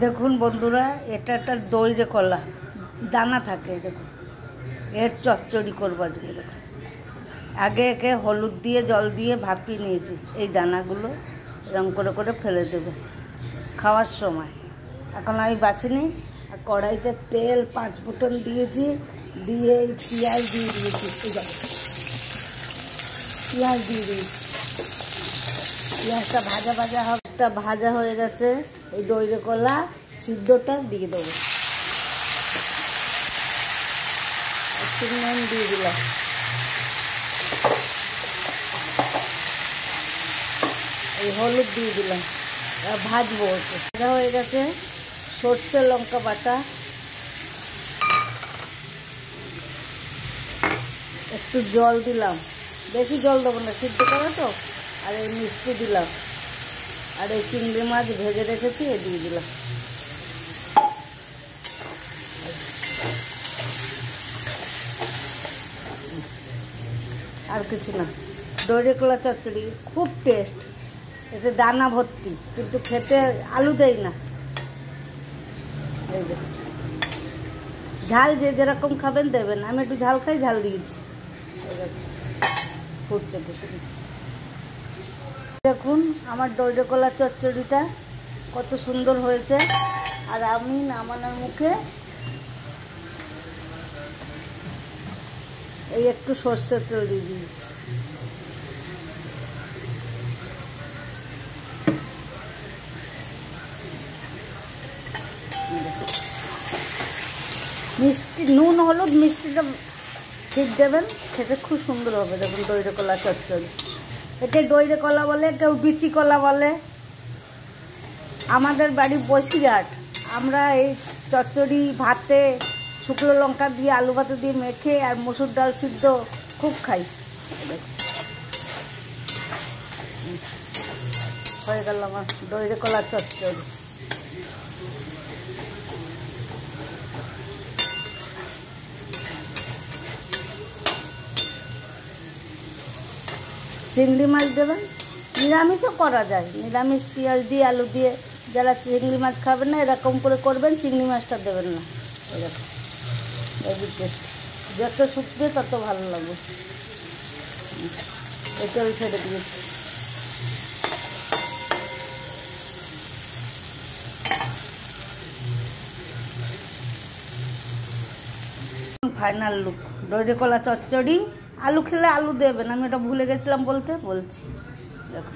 দেখুন বন্ধুরা, এটা একটা দইরে কলা দানা থাকে। দেখুন এর চচ্চড়ি করবো আজকে। দেখুন আগে একে হলুদ দিয়ে জল দিয়ে ভাপিয়ে নিয়েছি। এই দানাগুলো এরকম করে করে ফেলে দেবো খাওয়ার সময়। এখন আমি বাছিনি। আর কড়াইতে তেল 5 ফুটন দিয়েছি, দিয়ে পেঁয়াজ দিয়ে দিয়েছি। পেঁয়াজ দিয়ে দিয়েছি, পেঁয়াজটা ভাজা ভাজা হবে। ভাজা হয়ে গেছে, এই দইরে কলা সিদ্ধটা দিয়ে দেবো। একটু নুন দিয়ে দিলাম, এই হলুদ দিয়ে দিলাম, ভাজবো। ভাজা হয়ে গেছে, সর্ষে লঙ্কা বাটা, একটু জল দিলাম, বেশি জল দেবো না, সিদ্ধ করে তো। আর এই মিষ্টি দিলাম, আর এই চিংড়ি মাছ ভেজে রেখেছি এ দিয়ে দিলাম। আর কিছু না। দইরে কলা চচ্চড়ি খুব টেস্ট। এতে দানা ভর্তি, কিন্তু খেতে আলু দেয় না। এই যে ঝাল যে যেরকম খাবেন দেবেন। আমি একটু ঝাল খাই, ঝাল দিয়েছি। ফুটছে দেখুন আমার দইরে কলা চচ্চড়িটা কত সুন্দর হয়েছে। আর আমি নামানোর মুখে এই একটু সর্ষের তেল দিয়ে দিচ্ছি। মিষ্টি, নুন হলুদ মিষ্টিটা ঠিক দেবেন, খেতে খুব সুন্দর হবে। দেখুন দইরে কলা চচ্চড়ি। একে দইরে কলা বলে, কেউ বিচি কলা বলে। আমাদের বাড়ি বসিরহাট। আমরা এই চচ্চড়ি ভাতে শুকনো লঙ্কা দিয়ে আলু ভাতে দিয়ে মেখে আর মসুর ডাল সিদ্ধ খুব খাই। হয়ে গেল আমার দইরে কলা চচ্চড়ি। চিংড়ি মাছ দেবেন, নিরামিষও করা যায়। নিরামিষ পেঁয়াজ দিয়ে আলু দিয়ে, যারা চিংড়ি মাছ খাবেন না এরকম করে করবেন, চিংড়ি মাছটা দেবেন না। এরকম হেভি টেস্ট। যত শুকবে তত ভালো লাগবে। তেল ছেড়ে দিয়েছি। ফাইনাল লুক দইরে কলা চচ্চড়ি। আলু খেলে আলু দেবেন, আমি এটা ভুলে গেছিলাম বলছি। দেখো